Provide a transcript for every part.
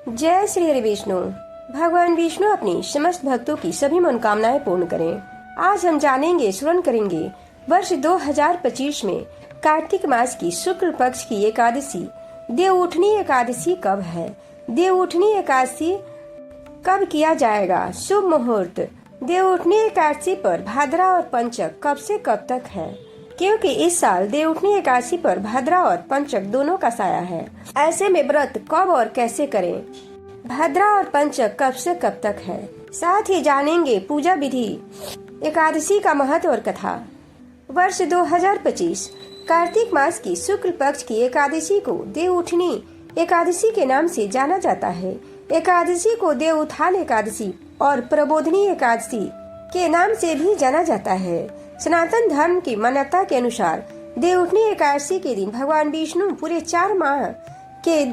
जय श्री हरि विष्णु। भगवान विष्णु अपनी समस्त भक्तों की सभी मनोकामनाएं पूर्ण करें। आज हम जानेंगे, श्रवण करेंगे वर्ष 2025 में कार्तिक मास की शुक्ल पक्ष की एकादशी देवउठनी एकादशी कब है। देवउठनी एकादशी कब किया जाएगा। शुभ मुहूर्त देवउठनी एकादशी पर भाद्रा और पंचक कब से कब तक है, क्योंकि इस साल देवउठनी एकादशी पर भाद्रा और पंचक दोनों का साया है। ऐसे में व्रत कब और कैसे करें, भाद्रा और पंचक कब से कब तक है। साथ ही जानेंगे पूजा विधि, एकादशी का महत्व और कथा। वर्ष 2025 कार्तिक मास की शुक्ल पक्ष की एकादशी को देवउठनी एकादशी के नाम से जाना जाता है। एकादशी को देव उत्थान एकादशी और प्रबोधनी एकादशी के नाम से भी जाना जाता है। सनातन धर्म की मान्यता के अनुसार देवउठनी एकादशी के दिन भगवान विष्णु पूरे 4 माह के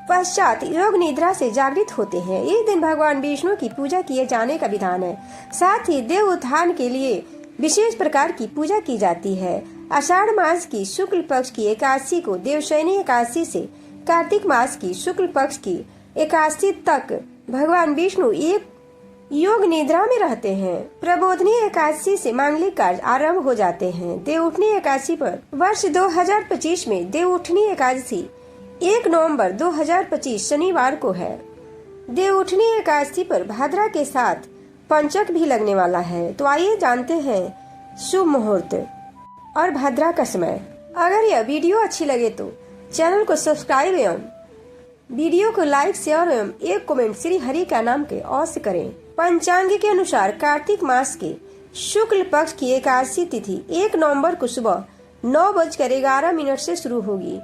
पश्चात योग निद्रा से जागृत होते हैं। इस दिन भगवान विष्णु की पूजा किए जाने का विधान है। साथ ही देव उत्थान के लिए विशेष प्रकार की पूजा की जाती है। आषाढ़ मास की शुक्ल पक्ष की एकादशी को देवशयनी एकादशी से कार्तिक मास की शुक्ल पक्ष की एकादशी तक भगवान विष्णु एक योग निद्रा में रहते हैं। प्रबोधनी एकादशी से मांगलिक कार्य आरंभ हो जाते हैं। देवउठनी एकादशी पर वर्ष 2025 में देवउठनी एकादशी 1 नवंबर 2025 शनिवार को है। देवउठनी एकादशी पर भाद्रा के साथ पंचक भी लगने वाला है। तो आइए जानते हैं शुभ मुहूर्त और भाद्रा का समय। अगर यह वीडियो अच्छी लगे तो चैनल को सब्सक्राइब एवं वीडियो को लाइक, शेयर एवं एक कमेंट श्री हरि का नाम के अवश्य करें। पंचांग के अनुसार कार्तिक मास के शुक्ल पक्ष की एकादशी तिथि 1 नवंबर को सुबह 9:11 से शुरू होगी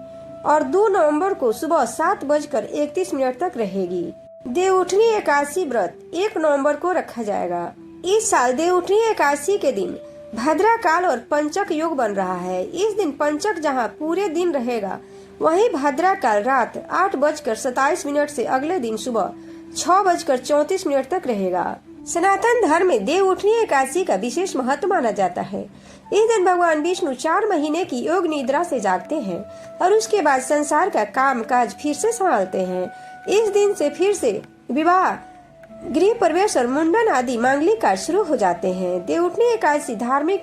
और 2 नवंबर को सुबह 7:31 तक रहेगी। देवउठनी एकादशी व्रत 1 नवंबर को रखा जाएगा। इस साल देवउठनी एकादशी के दिन भद्रा काल और पंचक योग बन रहा है। इस दिन पंचक जहां पूरे दिन रहेगा, वहीं भद्रा काल रात 8:27 से अगले दिन सुबह 6:34 तक रहेगा। सनातन धर्म में देवउठनी एकादशी का विशेष महत्व माना जाता है। इस दिन भगवान विष्णु 4 महीने की योग निद्रा से जागते हैं और उसके बाद संसार का काम काज फिर से संभालते हैं। इस दिन से फिर से विवाह, गृह प्रवेश और मुंडन आदि मांगलिक कार्य शुरू हो जाते हैं। देवउठनी एकादशी धार्मिक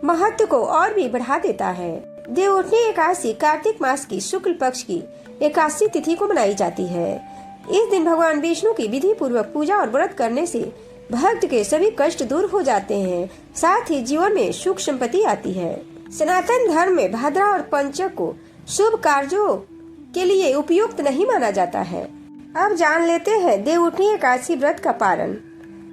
महत्व को और भी बढ़ा देता है। देवउठनी एकादशी कार्तिक मास की शुक्ल पक्ष की एकादशी तिथि को मनाई जाती है। इस दिन भगवान विष्णु की विधि पूर्वक पूजा और व्रत करने से भक्त के सभी कष्ट दूर हो जाते हैं। साथ ही जीवन में सुख संपत्ति आती है। सनातन धर्म में भाद्रा और पंचक को शुभ कार्यों के लिए उपयुक्त नहीं माना जाता है। अब जान लेते हैं देवउठनी एकादशी व्रत का पारण।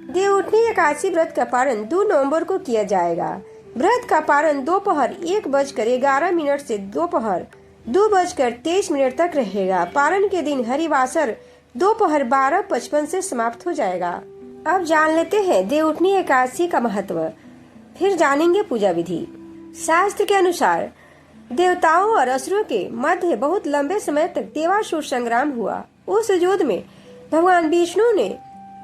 देवउठनी एकादशी व्रत का पारण 2 नवंबर को किया जाएगा। व्रत का पारण दोपहर 1:11 से दोपहर 2:23 तक रहेगा। पारण के दिन हरिवासर दोपहर 12:55 से समाप्त हो जाएगा। अब जान लेते हैं देवउठनी एकादशी का महत्व, फिर जानेंगे पूजा विधि। शास्त्र के अनुसार देवताओं और असुरों के मध्य बहुत लंबे समय तक देवासुर संग्राम हुआ। उस युद्ध में भगवान विष्णु ने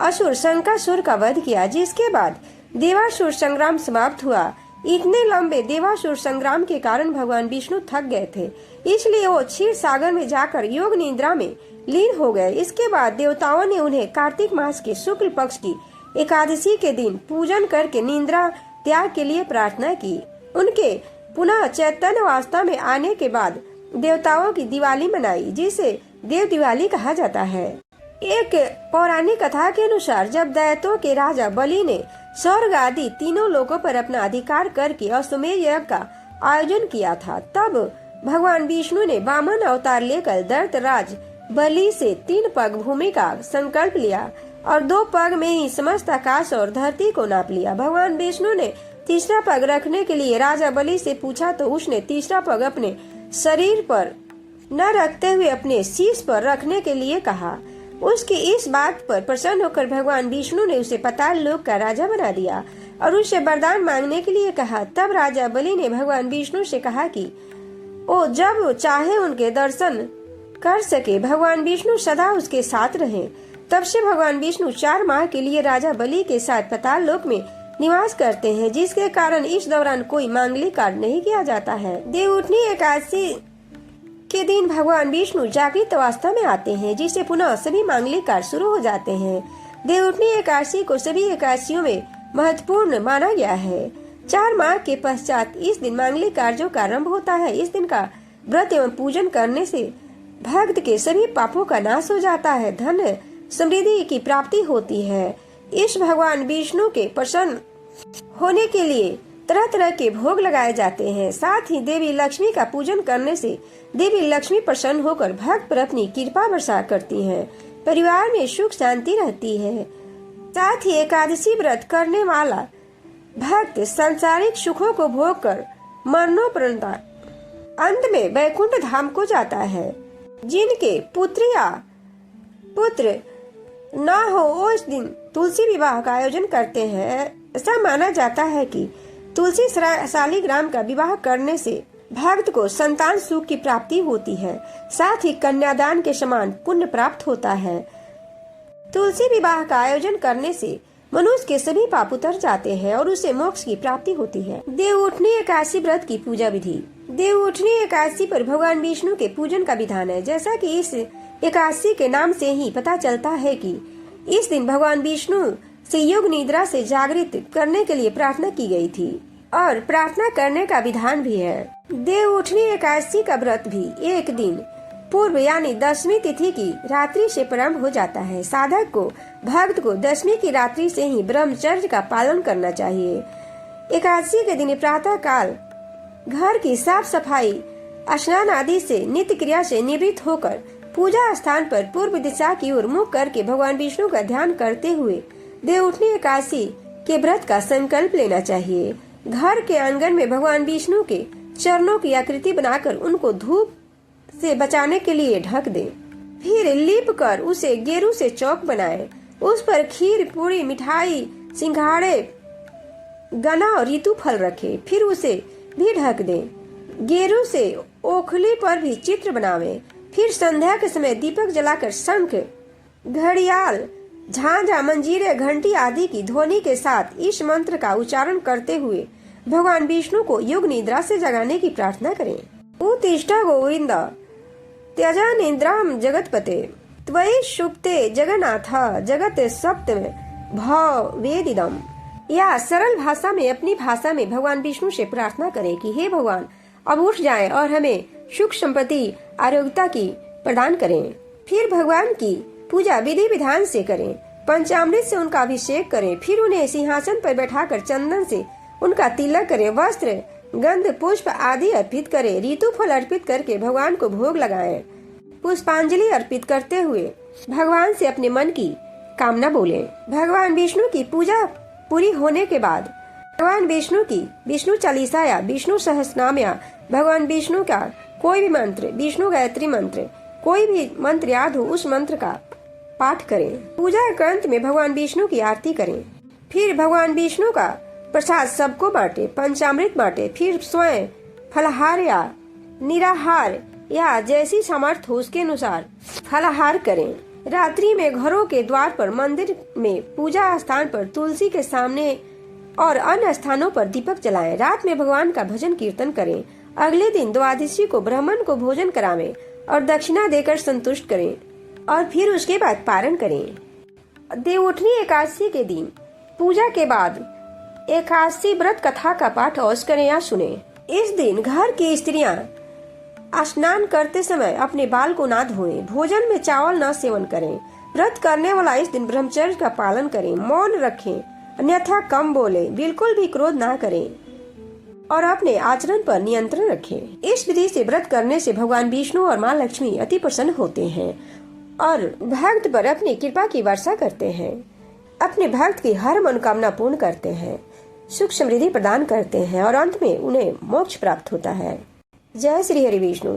असुर शंकासुर का वध किया, जिसके बाद देवासुर संग्राम समाप्त हुआ। इतने लंबे देवासुर संग्राम के कारण भगवान विष्णु थक गए थे, इसलिए वो क्षीर सागर में जाकर योग निद्रा में लीन हो गए। इसके बाद देवताओं ने उन्हें कार्तिक मास के शुक्ल पक्ष की एकादशी के दिन पूजन करके निद्रा त्याग के लिए प्रार्थना की। उनके पुनः चैतन्य अवस्था में आने के बाद देवताओं की दिवाली मनाई, जिसे देव दिवाली कहा जाता है। एक पौराणिक कथा के अनुसार जब दैत्यों के राजा बलि ने स्वर्ग आदि तीनों लोकों पर अपना अधिकार करके अश्वमेध यज्ञ का आयोजन किया था, तब भगवान विष्णु ने वामन अवतार लेकर दैत्यराज बलि से 3 पग भूमि का संकल्प लिया और 2 पग में ही समस्त आकाश और धरती को नाप लिया। भगवान विष्णु ने तीसरा पग रखने के लिए राजा बलि से पूछा तो उसने तीसरा पग अपने शरीर पर न रखते हुए अपने शीश पर रखने के लिए कहा। उसकी इस बात पर प्रसन्न होकर भगवान विष्णु ने उसे पाताल लोक का राजा बना दिया और उससे वरदान मांगने के लिए कहा। तब राजा बलि ने भगवान विष्णु से कहा कि वो जब चाहे उनके दर्शन कर सके, भगवान विष्णु सदा उसके साथ रहे। तब से भगवान विष्णु 4 माह के लिए राजा बलि के साथ पाताल लोक में निवास करते हैं, जिसके कारण इस दौरान कोई मांगलिक कार्य नहीं किया जाता है। देवउठनी एकादशी के दिन भगवान विष्णु जागृत अवस्था में आते हैं, जिससे पुनः सभी मांगलिक कार्य शुरू हो जाते हैं। देवउठनी एकादशी को सभी एकादशियों में महत्वपूर्ण माना गया है। 4 माह के पश्चात इस दिन मांगलिक कार्यों का आरंभ होता है। इस दिन का व्रत एवं पूजन करने से भक्त के सभी पापों का नाश हो जाता है, धन समृद्धि की प्राप्ति होती है। इस भगवान विष्णु के प्रसन्न होने के लिए तरह तरह के भोग लगाए जाते हैं। साथ ही देवी लक्ष्मी का पूजन करने से देवी लक्ष्मी प्रसन्न होकर भक्त पर अपनी कृपा वर्षा करती हैं। परिवार में सुख शांति रहती है। साथ ही एकादशी व्रत करने वाला भक्त सांसारिक सुखों को भोग कर मरणोपरांत अंत में वैकुंठ धाम को जाता है। जिनके पुत्र या पुत्र न हो वो इस दिन तुलसी विवाह का आयोजन करते हैं। ऐसा माना जाता है कि तुलसी शालिग्राम का विवाह करने से भक्त को संतान सुख की प्राप्ति होती है। साथ ही कन्यादान के समान पुण्य प्राप्त होता है। तुलसी विवाह का आयोजन करने से मनुष्य के सभी पाप उतर जाते हैं और उसे मोक्ष की प्राप्ति होती है। देवउठनी एकादशी व्रत की पूजा विधि। देवउठनी एकादशी पर भगवान विष्णु के पूजन का विधान है। जैसा कि इस एकादशी के नाम से ही पता चलता है कि इस दिन भगवान विष्णु से योग निद्रा से जागृत करने के लिए प्रार्थना की गई थी और प्रार्थना करने का विधान भी है। देवउठनी एकादशी का व्रत भी एक दिन पूर्व यानी 10वीं तिथि की रात्रि से प्रारंभ हो जाता है। साधक को भक्त को 10वीं की रात्रि से ही ब्रह्मचर्य का पालन करना चाहिए। एकादशी के दिन प्रातः काल घर की साफ सफाई, स्नान आदि से नित्य क्रिया से निवृत्त होकर पूजा स्थान पर पूर्व दिशा की ओर मुख करके भगवान विष्णु का ध्यान करते हुए देवउठनी एकादशी के व्रत का संकल्प लेना चाहिए। घर के आंगन में भगवान विष्णु के चरणों की आकृति बनाकर उनको धूप से बचाने के लिए ढक दें। फिर लीप कर उसे गेरू से चौक बनाएं। उस पर खीर, पूरी, मिठाई, सिंघाड़े, गन्ना और ऋतु फल रखें। फिर उसे भी ढक दें। गेरू से ओखली पर भी चित्र बनावें। फिर संध्या के समय दीपक जलाकर शंख, घड़ियाल, झांझा, मंजीरे, घंटी आदि की ध्वनि के साथ इस मंत्र का उच्चारण करते हुए भगवान विष्णु को योग निद्रा से जगाने की प्रार्थना करें। उत्तिष्ठ गोविंद त्यजा निद्राम जगतपते त्वयि सुप्ते जगन्नाथ जगत सप्तम भव वेदिदम। या सरल भाषा में अपनी भाषा में भगवान विष्णु से प्रार्थना करें कि हे भगवान, अब उठ जाएं और हमें सुख संपत्ति आरोग्यता की प्रदान करें। फिर भगवान की पूजा विधि विधान से करें। पंचामृत से उनका अभिषेक करें। फिर उन्हें सिंहासन पर बैठाकर चंदन से उनका तिलक करें। वस्त्र, गंध, पुष्प आदि अर्पित करें। ऋतु फल अर्पित करके भगवान को भोग लगाएं। पुष्पांजलि अर्पित करते हुए भगवान से अपने मन की कामना बोलें। भगवान विष्णु की पूजा पूरी होने के बाद भगवान विष्णु की विष्णु चालीसा या विष्णु सहस्रनाम या भगवान विष्णु का कोई भी मंत्र, विष्णु गायत्री मंत्र, कोई भी मंत्र याद हो उस मंत्र का पाठ करें। पूजा के अंत में भगवान विष्णु की आरती करें। फिर भगवान विष्णु का प्रसाद सबको बांटे, पंचामृत बांटे। फिर स्वयं फलाहार या निराहार या जैसी सामर्थ्य हो उसके अनुसार फलाहार करें। रात्रि में घरों के द्वार पर, मंदिर में, पूजा स्थान पर, तुलसी के सामने और अन्य स्थानों पर दीपक जलाएं। रात में भगवान का भजन कीर्तन करें। अगले दिन द्वादशी को ब्राह्मण को भोजन करावें और दक्षिणा देकर संतुष्ट करें और फिर उसके बाद पारण करें। देवउठनी एकादशी के दिन पूजा के बाद एकादशी व्रत कथा का पाठ अवश्य करें या सुने। इस दिन घर की स्त्रियां स्नान करते समय अपने बाल को ना धोएं। भोजन में चावल न सेवन करें। व्रत करने वाला इस दिन ब्रह्मचर्य का पालन करें। मौन रखें, अन्यथा कम बोले, बिल्कुल भी क्रोध ना करें और अपने आचरण पर नियंत्रण रखें। इस विधि से व्रत करने से भगवान विष्णु और माँ लक्ष्मी अति प्रसन्न होते हैं और भक्त पर अपनी कृपा की वर्षा करते हैं। अपने भक्त की हर मनोकामना पूर्ण करते हैं, सुख समृद्धि प्रदान करते हैं और अंत में उन्हें मोक्ष प्राप्त होता है। जय श्री हरि विष्णु।